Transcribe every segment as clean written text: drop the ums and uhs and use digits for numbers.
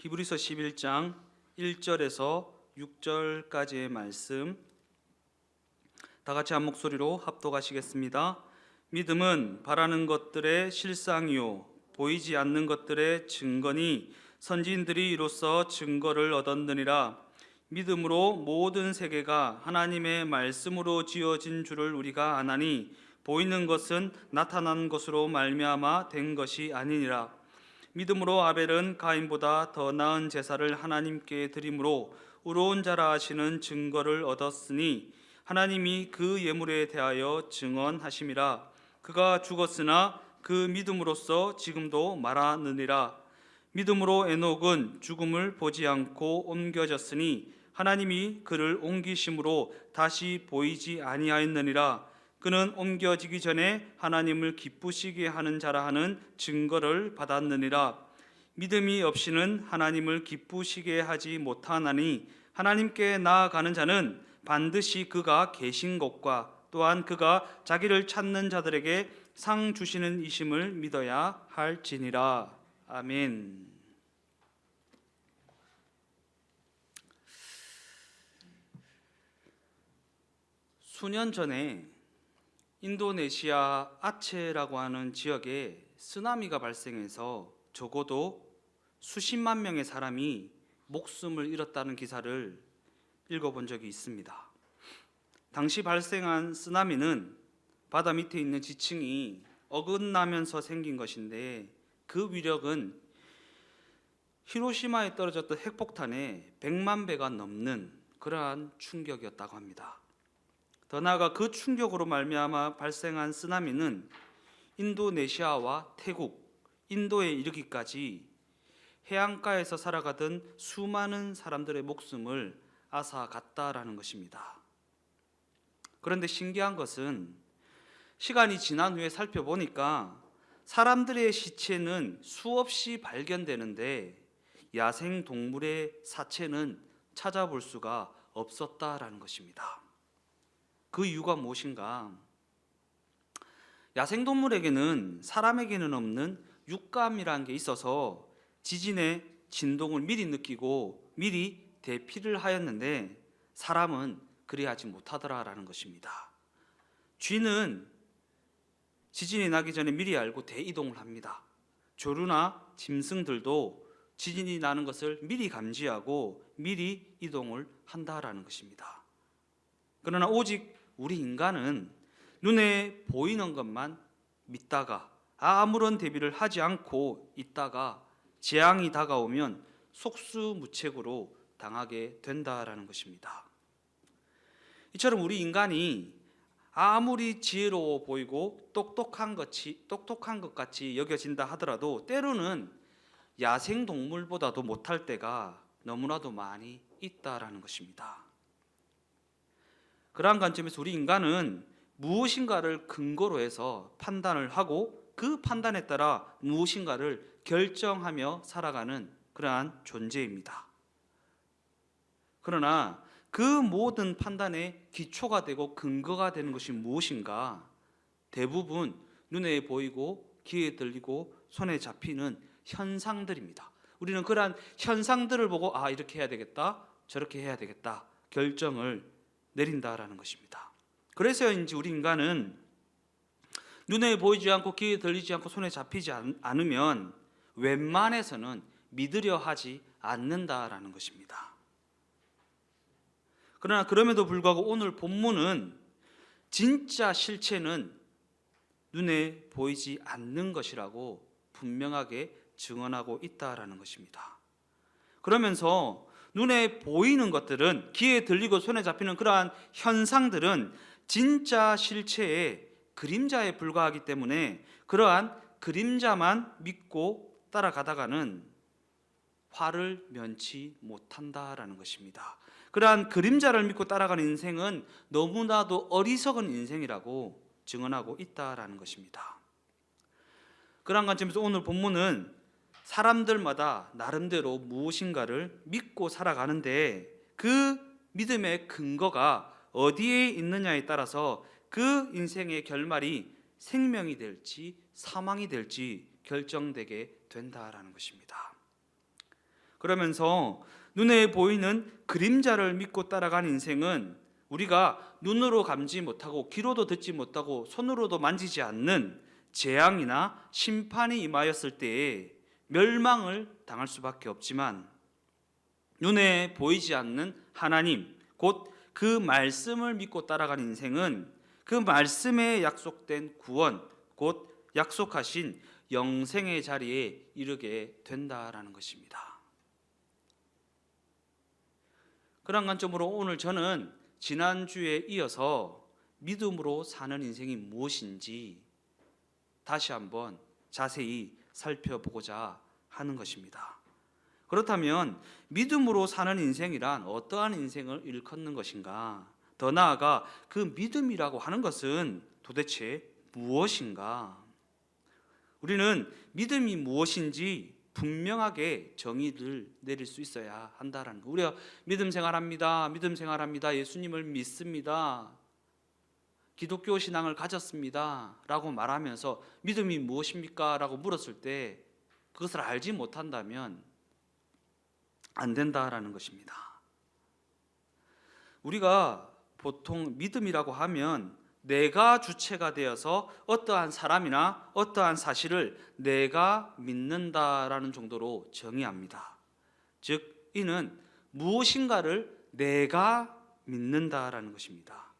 히브리서 11장 1절에서 6절까지의 말씀 다 같이 한 목소리로 합독하시겠습니다. 믿음은 바라는 것들의 실상이요 보이지 않는 것들의 증거니 선지인들이 이로써 증거를 얻었느니라. 믿음으로 모든 세계가 하나님의 말씀으로 지어진 줄을 우리가 아나니 보이는 것은 나타난 것으로 말미암아 된 것이 아니니라. 믿음으로 아벨은 가인보다 더 나은 제사를 하나님께 드림으로 의로운 자라 하시는 증거를 얻었으니 하나님이 그 예물에 대하여 증언하심이라. 그가 죽었으나 그 믿음으로써 지금도 말하느니라. 믿음으로 에녹은 죽음을 보지 않고 옮겨졌으니 하나님이 그를 옮기심으로 다시 보이지 아니하였느니라. 그는 옮겨지기 전에 하나님을 기쁘시게 하는 자라 하는 증거를 받았느니라. 믿음이 없이는 하나님을 기쁘시게 하지 못하나니 하나님께 나아가는 자는 반드시 그가 계신 것과 또한 그가 자기를 찾는 자들에게 상 주시는 이심을 믿어야 할지니라. 아멘. 수년 전에 인도네시아 아체라고 하는 지역에 쓰나미가 발생해서 적어도 수십만 명의 사람이 목숨을 잃었다는 기사를 읽어본 적이 있습니다. 당시 발생한 쓰나미는 바다 밑에 있는 지층이 어긋나면서 생긴 것인데 그 위력은 히로시마에 떨어졌던 핵폭탄의 100만 배가 넘는 그러한 충격이었다고 합니다. 더 나아가 그 충격으로 말미암아 발생한 쓰나미는 인도네시아와 태국, 인도에 이르기까지 해안가에서 살아가던 수많은 사람들의 목숨을 앗아갔다라는 것입니다. 그런데 신기한 것은 시간이 지난 후에 살펴보니까 사람들의 시체는 수없이 발견되는데 야생 동물의 사체는 찾아볼 수가 없었다라는 것입니다. 그 이유가 무엇인가? 야생동물에게는 사람에게는 없는 육감이라는 게 있어서 지진의 진동을 미리 느끼고 미리 대피를 하였는데 사람은 그리하지 못하더라라는 것입니다. 쥐는 지진이 나기 전에 미리 알고 대이동을 합니다. 조류나 짐승들도 지진이 나는 것을 미리 감지하고 미리 이동을 한다라는 것입니다. 그러나 오직 우리 인간은 눈에 보이는 것만 믿다가 아무런 대비를 하지 않고 있다가 재앙이 다가오면 속수무책으로 당하게 된다라는 것입니다. 이처럼 우리 인간이 아무리 지혜로워 보이고 똑똑한 것 같이 여겨진다 하더라도 때로는 야생동물보다도 못할 때가 너무나도 많이 있다라는 것입니다. 그러한 관점에서 우리 인간은 무엇인가를 근거로 해서 판단을 하고 그 판단에 따라 무엇인가를 결정하며 살아가는 그러한 존재입니다. 그러나 그 모든 판단의 기초가 되고 근거가 되는 것이 무엇인가? 대부분 눈에 보이고 귀에 들리고 손에 잡히는 현상들입니다. 우리는 그러한 현상들을 보고 이렇게 해야 되겠다, 저렇게 해야 되겠다 결정을 내린다라는 것입니다. 그래서인지 우리 인간은 눈에 보이지 않고 귀에 들리지 않고 손에 잡히지 않으면 웬만해서는 믿으려 하지 않는다라는 것입니다. 그러나 그럼에도 불구하고 오늘 본문은 진짜 실체는 눈에 보이지 않는 것이라고 분명하게 증언하고 있다라는 것입니다. 그러면서 눈에 보이는 것들은, 귀에 들리고 손에 잡히는 그러한 현상들은 진짜 실체의 그림자에 불과하기 때문에 그러한 그림자만 믿고 따라가다가는 화를 면치 못한다라는 것입니다. 그러한 그림자를 믿고 따라가는 인생은 너무나도 어리석은 인생이라고 증언하고 있다라는 것입니다. 그러한 관점에서 오늘 본문은 사람들마다 나름대로 무엇인가를 믿고 살아가는데 그 믿음의 근거가 어디에 있느냐에 따라서 그 인생의 결말이 생명이 될지 사망이 될지 결정되게 된다라는 것입니다. 그러면서 눈에 보이는 그림자를 믿고 따라간 인생은 우리가 눈으로 감지 못하고 귀로도 듣지 못하고 손으로도 만지지 않는 재앙이나 심판이 임하였을 때에 멸망을 당할 수밖에 없지만, 눈에 보이지 않는 하나님, 곧 그 말씀을 믿고 따라간 인생은 그 말씀에 약속된 구원, 곧 약속하신 영생의 자리에 이르게 된다라는 것입니다. 그런 관점으로 오늘 저는 지난주에 이어서 믿음으로 사는 인생이 무엇인지 다시 한번 자세히 살펴보고자 하는 것입니다. 그렇다면 믿음으로 사는 인생이란 어떠한 인생을 일컫는 것인가? 더 나아가 그 믿음이라고 하는 것은 도대체 무엇인가? 우리는 믿음이 무엇인지 분명하게 정의를 내릴 수 있어야 한다라는 거. 우리가 믿음 생활합니다. 예수님을 믿습니다. 기독교 신앙을 가졌습니다. 라고 말하면서 믿음이 무엇입니까? 라고 물었을 때 그것을 알지 못한다면 안 된다라는 것입니다. 우리가 보통 믿음이라고 하면 내가 주체가 되어서 어떠한 사람이나 어떠한 사실을 내가 믿는다라는 정도로 정의합니다. 즉 이는 무엇인가를 내가 믿는다라는 것입니다.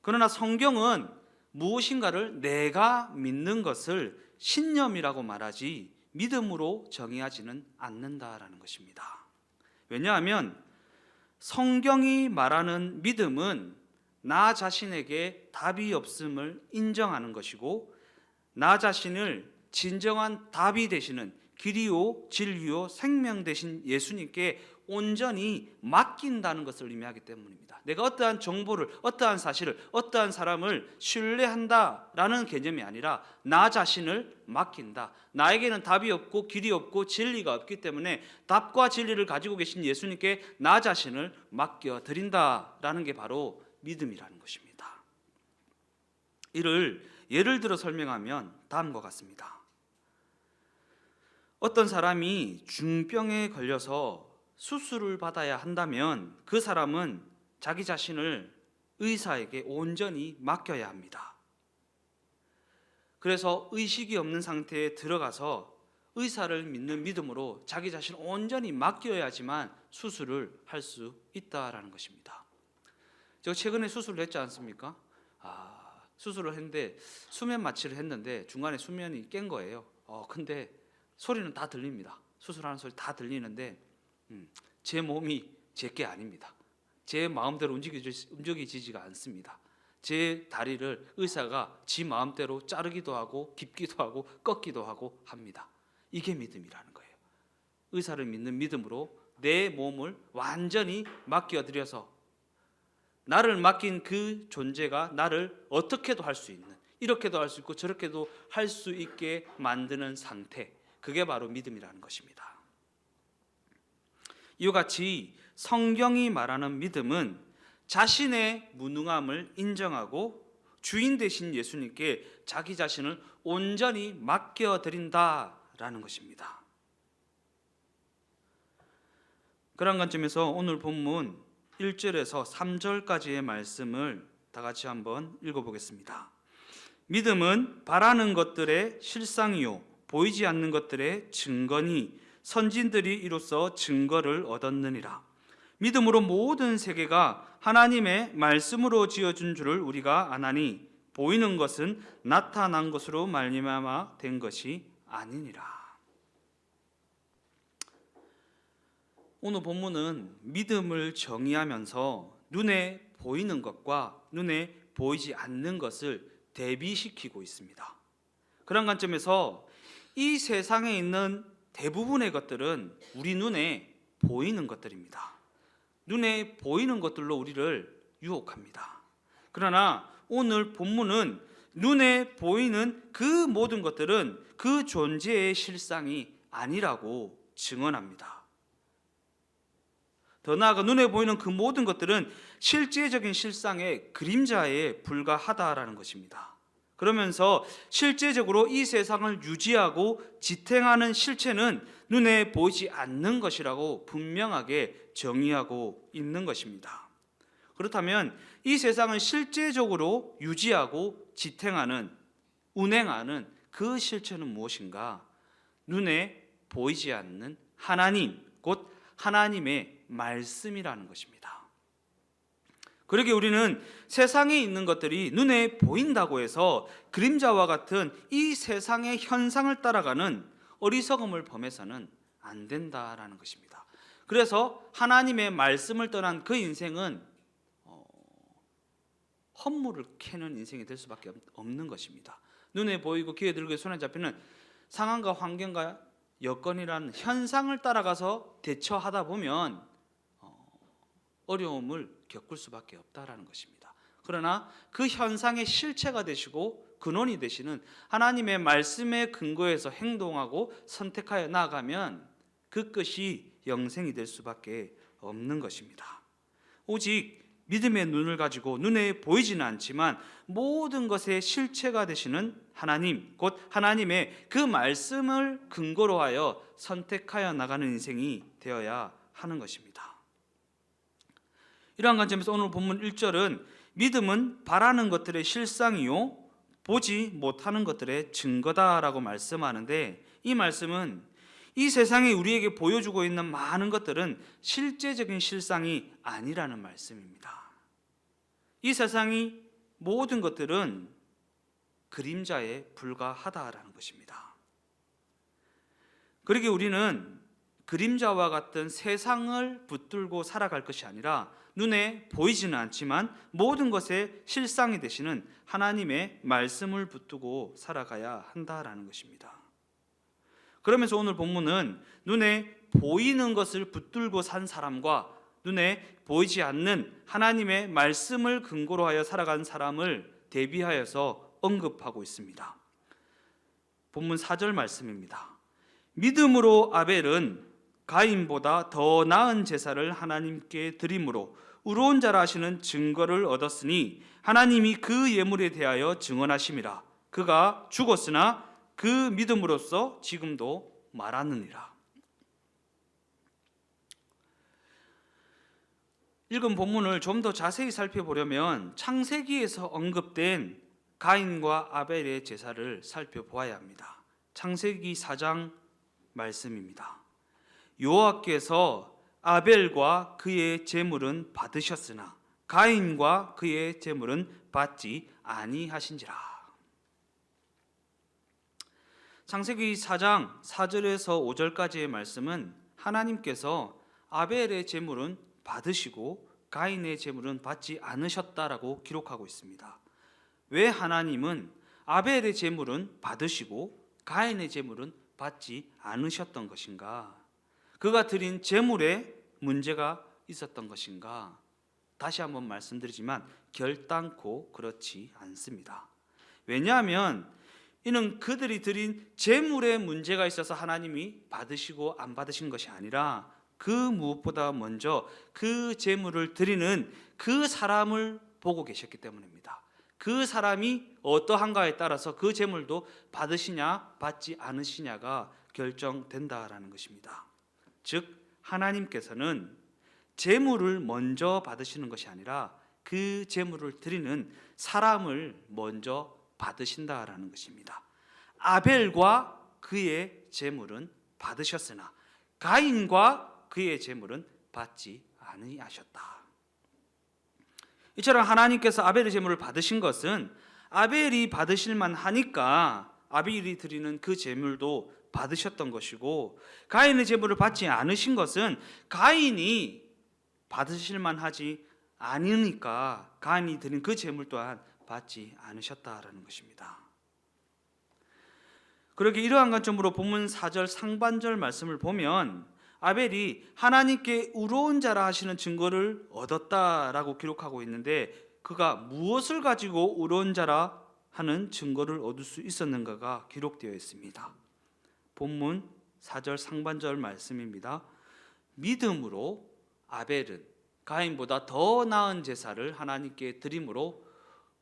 그러나 성경은 무엇인가를 내가 믿는 것을 신념이라고 말하지 믿음으로 정의하지는 않는다라는 것입니다. 왜냐하면 성경이 말하는 믿음은 나 자신에게 답이 없음을 인정하는 것이고, 나 자신을 진정한 답이 되시는 길이요 진리요 생명 되신 예수님께 온전히 맡긴다는 것을 의미하기 때문입니다. 내가 어떠한 정보를, 어떠한 사실을, 어떠한 사람을 신뢰한다라는 개념이 아니라 나 자신을 맡긴다. 나에게는 답이 없고 길이 없고 진리가 없기 때문에 답과 진리를 가지고 계신 예수님께 나 자신을 맡겨드린다라는 게 바로 믿음이라는 것입니다. 이를 예를 들어 설명하면 다음과 같습니다. 어떤 사람이 중병에 걸려서 수술을 받아야 한다면 그 사람은 자기 자신을 의사에게 온전히 맡겨야 합니다. 그래서 의식이 없는 상태에 들어가서 의사를 믿는 믿음으로 자기 자신을 온전히 맡겨야지만 수술을 할 수 있다라는 것입니다. 제가 최근에 수술을 했지 않습니까? 수술을 했는데 수면 마취를 했는데 중간에 수면이 깬 거예요. 근데 소리는 다 들립니다. 수술하는 소리 다 들리는데 제 몸이 제 게 아닙니다. 제 마음대로 움직이지가 않습니다. 제 다리를 의사가 지 마음대로 자르기도 하고 깁기도 하고 꺾기도 하고 합니다. 이게 믿음이라는 거예요. 의사를 믿는 믿음으로 내 몸을 완전히 맡겨드려서 나를 맡긴 그 존재가 나를 어떻게도 할 수 있는, 이렇게도 할 수 있고 저렇게도 할 수 있게 만드는 상태, 그게 바로 믿음이라는 것입니다. 이와 같이 성경이 말하는 믿음은 자신의 무능함을 인정하고 주인 되신 예수님께 자기 자신을 온전히 맡겨드린다라는 것입니다. 그런 관점에서 오늘 본문 1절에서 3절까지의 말씀을 다 같이 한번 읽어보겠습니다. 믿음은 바라는 것들의 실상이요 보이지 않는 것들의 증거니 선진들이 이로써 증거를 얻었느니라. 믿음으로 모든 세계가 하나님의 말씀으로 지어준 줄을 우리가 아나니 보이는 것은 나타난 것으로 말미암아 된 것이 아니니라. 오늘 본문은 믿음을 정의하면서 눈에 보이는 것과 눈에 보이지 않는 것을 대비시키고 있습니다. 그런 관점에서 이 세상에 있는 대부분의 것들은 우리 눈에 보이는 것들입니다. 눈에 보이는 것들로 우리를 유혹합니다. 그러나 오늘 본문은 눈에 보이는 그 모든 것들은 그 존재의 실상이 아니라고 증언합니다. 더 나아가 눈에 보이는 그 모든 것들은 실제적인 실상의 그림자에 불과하다라는 것입니다. 그러면서 실제적으로 이 세상을 유지하고 지탱하는 실체는 눈에 보이지 않는 것이라고 분명하게 정의하고 있는 것입니다. 그렇다면 이 세상을 실제적으로 유지하고 지탱하는, 운행하는 그 실체는 무엇인가? 눈에 보이지 않는 하나님, 곧 하나님의 말씀이라는 것입니다. 그러게 우리는 세상에 있는 것들이 눈에 보인다고 해서 그림자와 같은 이 세상의 현상을 따라가는 어리석음을 범해서는 안 된다라는 것입니다. 그래서 하나님의 말씀을 떠난 그 인생은 헛물을 캐는 인생이 될 수밖에 없는 것입니다. 눈에 보이고 귀에 들리고 손에 잡히는 상황과 환경과 여건이라는 현상을 따라가서 대처하다 보면 어려움을 겪을 수밖에 없다라는 것입니다. 그러나 그 현상의 실체가 되시고 근원이 되시는 하나님의 말씀에 근거해서 행동하고 선택하여 나아가면 그 끝이 영생이 될 수밖에 없는 것입니다. 오직 믿음의 눈을 가지고 눈에 보이지는 않지만 모든 것의 실체가 되시는 하나님, 곧 하나님의 그 말씀을 근거로 하여 선택하여 나가는 인생이 되어야 하는 것입니다. 이러한 관점에서 오늘 본문 1절은 믿음은 바라는 것들의 실상이요 보지 못하는 것들의 증거다라고 말씀하는데, 이 말씀은 이 세상이 우리에게 보여주고 있는 많은 것들은 실제적인 실상이 아니라는 말씀입니다. 이 세상이 모든 것들은 그림자에 불과하다라는 것입니다. 그러기에 우리는 그림자와 같은 세상을 붙들고 살아갈 것이 아니라 눈에 보이지는 않지만 모든 것의 실상이 되시는 하나님의 말씀을 붙들고 살아가야 한다라는 것입니다. 그러면서 오늘 본문은 눈에 보이는 것을 붙들고 산 사람과 눈에 보이지 않는 하나님의 말씀을 근거로 하여 살아간 사람을 대비하여서 언급하고 있습니다. 본문 4절 말씀입니다. 믿음으로 아벨은 가인보다 더 나은 제사를 하나님께 드림으로 의로운 자라 하시는 증거를 얻었으니 하나님이 그 예물에 대하여 증언하심이라. 그가 죽었으나 그 믿음으로써 지금도 말하느니라. 읽은 본문을 좀 더 자세히 살펴보려면 창세기에서 언급된 가인과 아벨의 제사를 살펴보아야 합니다. 창세기 4장 말씀입니다. 여호와께서 아벨과 그의 제물은 받으셨으나 가인과 그의 제물은 받지 아니하신지라. 창세기 4장 4절에서 5절까지의 말씀은 하나님께서 아벨의 제물은 받으시고 가인의 제물은 받지 않으셨다라고 기록하고 있습니다. 왜 하나님은 아벨의 제물은 받으시고 가인의 제물은 받지 않으셨던 것인가? 그가 드린 제물에 문제가 있었던 것인가? 다시 한번 말씀드리지만 결단코 그렇지 않습니다. 왜냐하면 이는 그들이 드린 제물에 문제가 있어서 하나님이 받으시고 안 받으신 것이 아니라 그 무엇보다 먼저 그 제물을 드리는 그 사람을 보고 계셨기 때문입니다. 그 사람이 어떠한가에 따라서 그 제물도 받으시냐 받지 않으시냐가 결정된다라는 것입니다. 즉 하나님께서는 제물을 먼저 받으시는 것이 아니라 그 제물을 드리는 사람을 먼저 받으신다라는 것입니다. 아벨과 그의 제물은 받으셨으나 가인과 그의 제물은 받지 아니하셨다. 이처럼 하나님께서 아벨의 제물을 받으신 것은 아벨이 받으실 만하니까 아벨이 드리는 그 제물도 받으셨던 것이고, 가인의 제물을 받지 않으신 것은 가인이 받으실 만하지 않으니까 가인이 드린 그 제물 또한 받지 않으셨다라는 것입니다. 그러기에 이러한 관점으로 본문 4절 상반절 말씀을 보면 아벨이 하나님께 의로운 자라 하시는 증거를 얻었다라고 기록하고 있는데, 그가 무엇을 가지고 의로운 자라 하는 증거를 얻을 수 있었는가가 기록되어 있습니다. 본문 4절 상반절 말씀입니다. 믿음으로 아벨은 가인보다 더 나은 제사를 하나님께 드림으로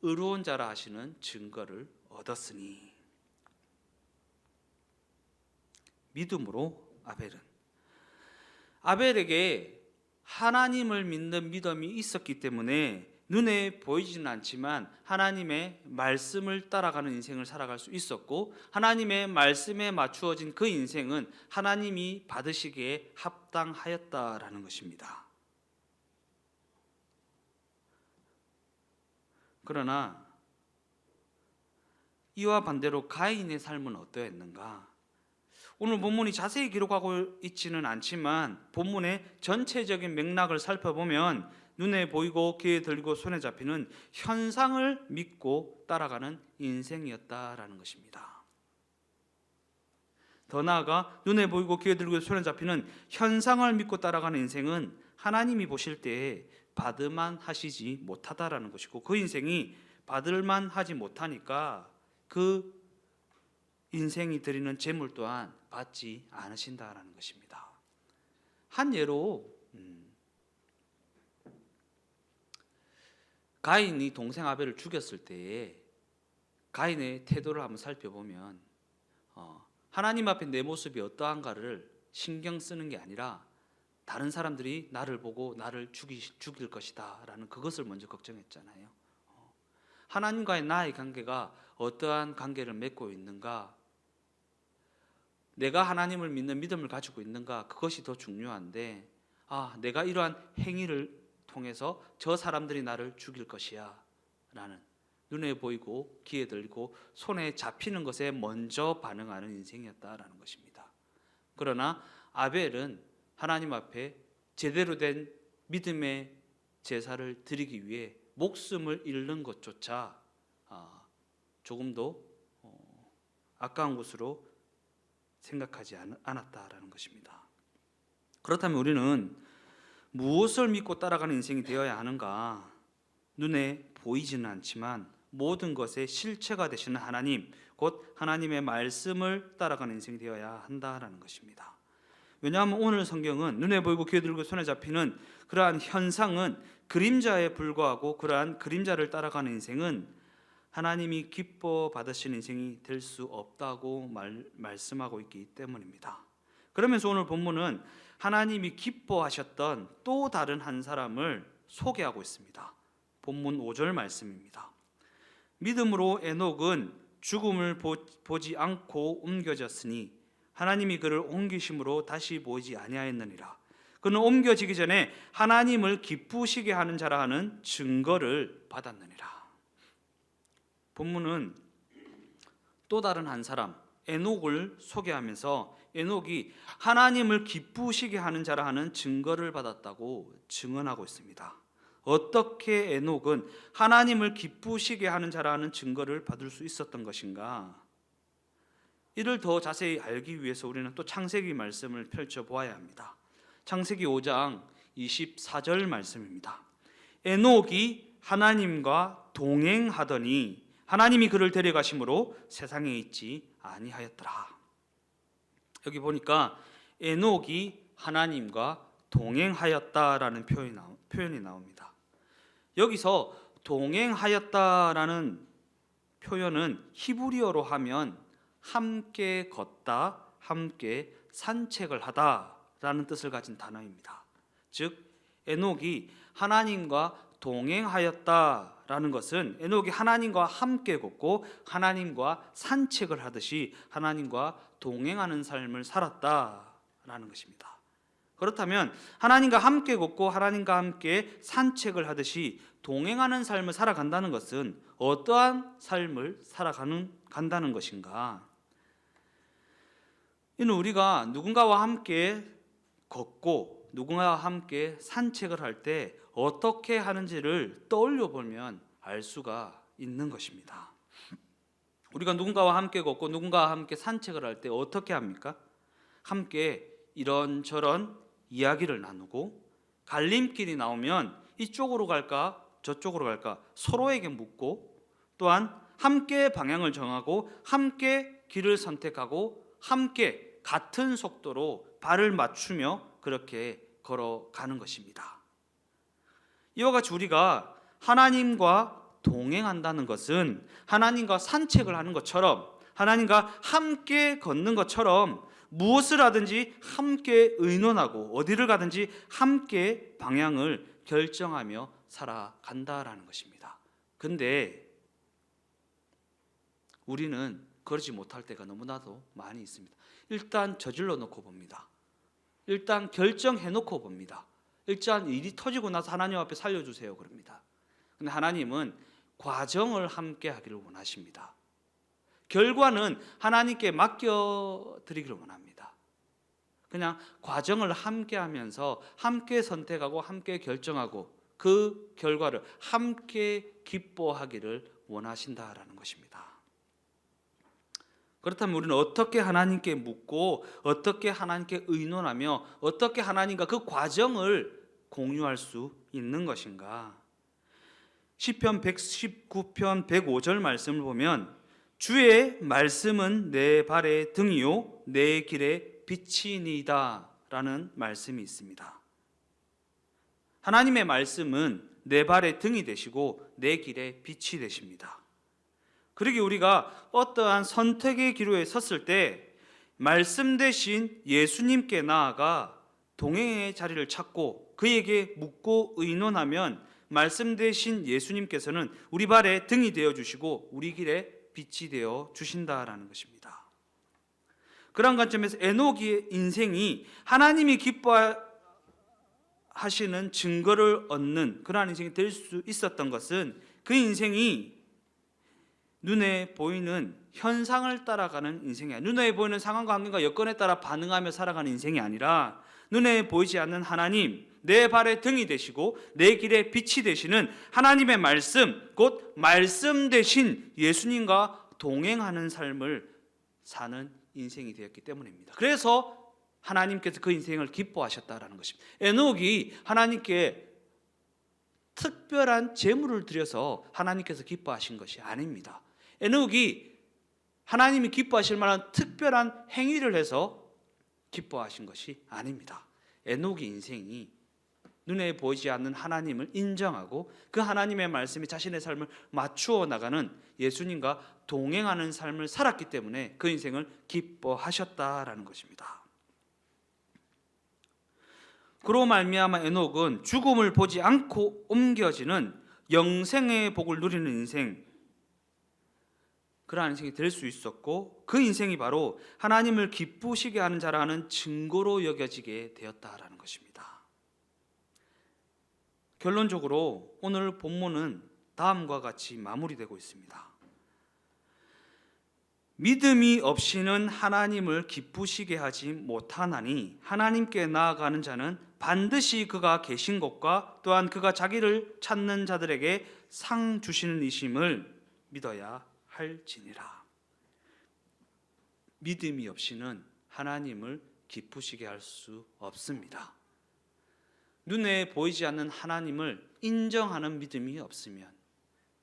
의로운 자라 하시는 증거를 얻었으니. 믿음으로 아벨에게 하나님을 믿는 믿음이 있었기 때문에 눈에 보이지는 않지만 하나님의 말씀을 따라가는 인생을 살아갈 수 있었고, 하나님의 말씀에 맞추어진 그 인생은 하나님이 받으시기에 합당하였다라는 것입니다. 그러나 이와 반대로 가인의 삶은 어떠했는가? 오늘 본문이 자세히 기록하고 있지는 않지만 본문의 전체적인 맥락을 살펴보면 눈에 보이고 귀에 들리고 손에 잡히는 현상을 믿고 따라가는 인생이었다라는 것입니다. 더 나아가 눈에 보이고 귀에 들리고 손에 잡히는 현상을 믿고 따라가는 인생은 하나님이 보실 때에 받을만 하시지 못하다라는 것이고, 그 인생이 받을만 하지 못하니까 그 인생이 드리는 재물 또한 받지 않으신다라는 것입니다. 한 예로 가인이 동생 아벨을 죽였을 때에 가인의 태도를 한번 살펴보면 하나님 앞에 내 모습이 어떠한가를 신경 쓰는 게 아니라 다른 사람들이 나를 보고 나를 죽일 것이다 라는 그것을 먼저 걱정했잖아요. 하나님과의 나의 관계가 어떠한 관계를 맺고 있는가, 내가 하나님을 믿는 믿음을 가지고 있는가, 그것이 더 중요한데, 내가 이러한 행위를 통해서 저 사람들이 나를 죽일 것이야 라는 눈에 보이고 귀에 들리고 손에 잡히는 것에 먼저 반응하는 인생이었다라는 것입니다. 그러나 아벨은 하나님 앞에 제대로 된 믿음의 제사를 드리기 위해 목숨을 잃는 것조차 조금도 아까운 것으로 생각하지 않았다라는 것입니다. 그렇다면 우리는 무엇을 믿고 따라가는 인생이 되어야 하는가? 눈에 보이지는 않지만 모든 것의 실체가 되시는 하나님, 곧 하나님의 말씀을 따라가는 인생이 되어야 한다라는 것입니다. 왜냐하면 오늘 성경은 눈에 보이고 귀에 들리고 손에 잡히는 그러한 현상은 그림자에 불과하고, 그러한 그림자를 따라가는 인생은 하나님이 기뻐 받으시는 인생이 될 수 없다고 말씀하고 있기 때문입니다. 그러면서 오늘 본문은 하나님이 기뻐하셨던 또 다른 한 사람을 소개하고 있습니다. 본문 5절 말씀입니다. 믿음으로 에녹은 죽음을 보지 않고 옮겨졌으니 하나님이 그를 옮기심으로 다시 보이지 아니하였느니라. 그는 옮겨지기 전에 하나님을 기쁘시게 하는 자라 하는 증거를 받았느니라. 본문은 또 다른 한 사람 에녹을 소개하면서 에녹이 하나님을 기쁘시게 하는 자라 하는 증거를 받았다고 증언하고 있습니다. 어떻게 에녹은 하나님을 기쁘시게 하는 자라 하는 증거를 받을 수 있었던 것인가? 이를 더 자세히 알기 위해서 우리는 또 창세기 말씀을 펼쳐보아야 합니다. 창세기 5장 24절 말씀입니다. 에녹이 하나님과 동행하더니 하나님이 그를 데려가심으로 세상에 있지 아니하였더라. 여기 보니까 에녹이 하나님과 동행하였다라는 표현이 나옵니다. 여기서 동행하였다라는 표현은 히브리어로 하면 함께 걷다, 함께 산책을 하다라는 뜻을 가진 단어입니다. 즉 에녹이 하나님과 동행하였다라는 것은 에녹이 하나님과 함께 걷고 하나님과 산책을 하듯이 하나님과 동행하는 삶을 살았다라는 것입니다. 그렇다면 하나님과 함께 걷고 하나님과 함께 산책을 하듯이 동행하는 삶을 살아간다는 것은 어떠한 삶을 살아간다는 것인가? 이는 우리가 누군가와 함께 걷고 누군가와 함께 산책을 할 때 어떻게 하는지를 떠올려 보면 알 수가 있는 것입니다. 우리가 누군가와 함께 걷고 누군가와 함께 산책을 할 때 어떻게 합니까? 함께 이런저런 이야기를 나누고, 갈림길이 나오면 이쪽으로 갈까 저쪽으로 갈까 서로에게 묻고, 또한 함께 방향을 정하고 함께 길을 선택하고 함께 같은 속도로 발을 맞추며 그렇게 걸어가는 것입니다. 이와 같이 우리가 하나님과 동행한다는 것은 하나님과 산책을 하는 것처럼, 하나님과 함께 걷는 것처럼 무엇을 하든지 함께 의논하고 어디를 가든지 함께 방향을 결정하며 살아간다라는 것입니다. 근데 우리는 그러지 못할 때가 너무나도 많이 있습니다. 일단 저질러 놓고 봅니다. 일단 결정해 놓고 봅니다. 일단 일이 터지고 나서 하나님 앞에 살려주세요 그럽니다. 근데 하나님은 과정을 함께 하기를 원하십니다. 결과는 하나님께 맡겨드리기를 원합니다. 그냥 과정을 함께 하면서 함께 선택하고 함께 결정하고 그 결과를 함께 기뻐하기를 원하신다라는 것입니다. 그렇다면 우리는 어떻게 하나님께 묻고 어떻게 하나님께 의논하며 어떻게 하나님과 그 과정을 공유할 수 있는 것인가? 시편 119편 105절 말씀을 보면 주의 말씀은 내 발의 등이요 내 길의 빛이니이다 라는 말씀이 있습니다. 하나님의 말씀은 내 발의 등이 되시고 내 길의 빛이 되십니다. 그러기 우리가 어떠한 선택의 기로에 섰을 때 말씀 대신 예수님께 나아가 동행의 자리를 찾고 그에게 묻고 의논하면 말씀 대신 예수님께서는 우리 발의 등이 되어주시고 우리 길의 빛이 되어 주신다라는 것입니다. 그런 관점에서 에녹의 인생이 하나님이 기뻐하시는 증거를 얻는 그러한 인생이 될 수 있었던 것은 그 인생이 눈에 보이는 현상을 따라가는 인생이 아니라, 눈에 보이는 상황과 환경과 여건에 따라 반응하며 살아가는 인생이 아니라 눈에 보이지 않는 하나님, 내 발의 등이 되시고 내 길의 빛이 되시는 하나님의 말씀, 곧 말씀 대신 예수님과 동행하는 삶을 사는 인생이 되었기 때문입니다. 그래서 하나님께서 그 인생을 기뻐하셨다라는 것입니다. 에녹이 하나님께 특별한 제물을 드려서 하나님께서 기뻐하신 것이 아닙니다. 에녹이 하나님이 기뻐하실 만한 특별한 행위를 해서 기뻐하신 것이 아닙니다. 에녹의 인생이 눈에 보이지 않는 하나님을 인정하고 그 하나님의 말씀이 자신의 삶을 맞추어 나가는 예수님과 동행하는 삶을 살았기 때문에 그 인생을 기뻐하셨다라는 것입니다. 그로 말미암아 에녹은 죽음을 보지 않고 옮겨지는 영생의 복을 누리는 인생, 그러한 인생이 될 수 있었고 그 인생이 바로 하나님을 기쁘시게 하는 자라는 증거로 여겨지게 되었다라는 것입니다. 결론적으로 오늘 본문은 다음과 같이 마무리되고 있습니다. 믿음이 없이는 하나님을 기쁘시게 하지 못하나니 하나님께 나아가는 자는 반드시 그가 계신 곳과 또한 그가 자기를 찾는 자들에게 상 주시는 이심을 믿어야 할지니라. 믿음이 없이는 하나님을 기쁘시게 할 수 없습니다. 눈에 보이지 않는 하나님을 인정하는 믿음이 없으면,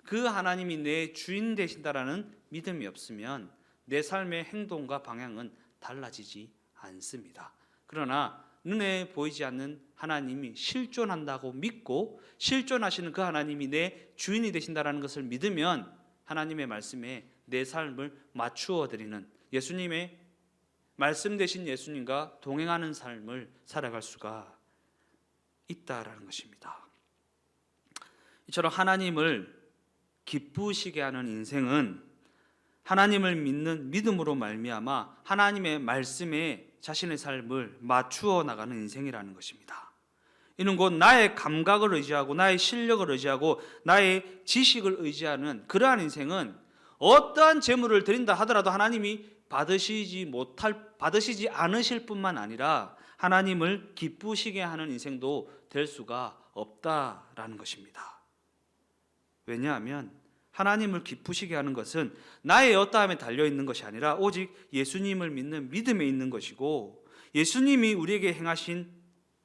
그 하나님이 내 주인 되신다라는 믿음이 없으면 내 삶의 행동과 방향은 달라지지 않습니다. 그러나 눈에 보이지 않는 하나님이 실존한다고 믿고 실존하시는 그 하나님이 내 주인이 되신다라는 것을 믿으면 하나님의 말씀에 내 삶을 맞추어 드리는 예수님의 말씀 되신 예수님과 동행하는 삶을 살아갈 수가 있다라는 것입니다. 이처럼 하나님을 기쁘시게 하는 인생은 하나님을 믿는 믿음으로 말미암아 하나님의 말씀에 자신의 삶을 맞추어 나가는 인생이라는 것입니다. 이는 곧 나의 감각을 의지하고 나의 실력을 의지하고 나의 지식을 의지하는 그러한 인생은 어떠한 재물을 드린다 하더라도 하나님이 받으시지 않으실 뿐만 아니라 하나님을 기쁘시게 하는 인생도 될 수가 없다라는 것입니다. 왜냐하면 하나님을 기쁘시게 하는 것은 나의 어떠함에 달려있는 것이 아니라 오직 예수님을 믿는 믿음에 있는 것이고, 예수님이 우리에게 행하신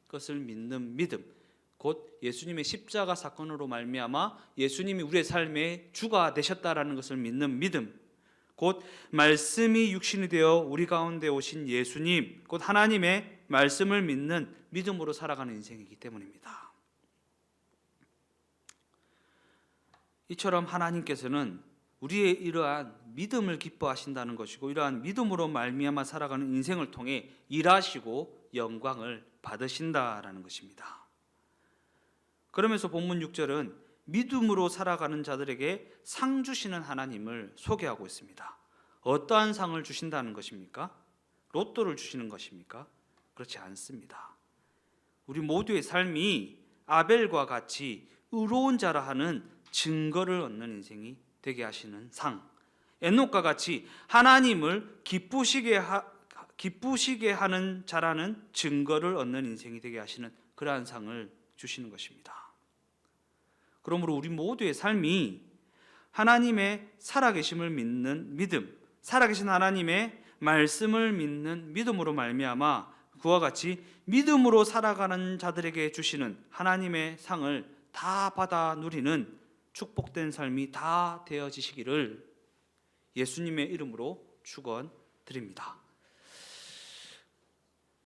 것을 믿는 믿음, 곧 예수님의 십자가 사건으로 말미암아 예수님이 우리의 삶의 주가 되셨다라는 것을 믿는 믿음, 곧 말씀이 육신이 되어 우리 가운데 오신 예수님, 곧 하나님의 말씀을 믿는 믿음으로 살아가는 인생이기 때문입니다. 이처럼 하나님께서는 우리의 이러한 믿음을 기뻐하신다는 것이고, 이러한 믿음으로 말미암아 살아가는 인생을 통해 일하시고 영광을 받으신다라는 것입니다. 그러면서 본문 6절은 믿음으로 살아가는 자들에게 상 주시는 하나님을 소개하고 있습니다. 어떠한 상을 주신다는 것입니까? 로또를 주시는 것입니까? 그렇지 않습니다. 우리 모두의 삶이 아벨과 같이 의로운 자라 하는 증거를 얻는 인생이 되게 하시는 상, 에녹과 같이 하나님을 기쁘시게 하는 자라는 증거를 얻는 인생이 되게 하시는 그러한 상을 주시는 것입니다. 그러므로 우리 모두의 삶이 하나님의 살아계심을 믿는 믿음, 살아계신 하나님의 말씀을 믿는 믿음으로 말미암아 그와 같이 믿음으로 살아가는 자들에게 주시는 하나님의 상을 다 받아 누리는 축복된 삶이 다 되어지시기를 예수님의 이름으로 축원드립니다.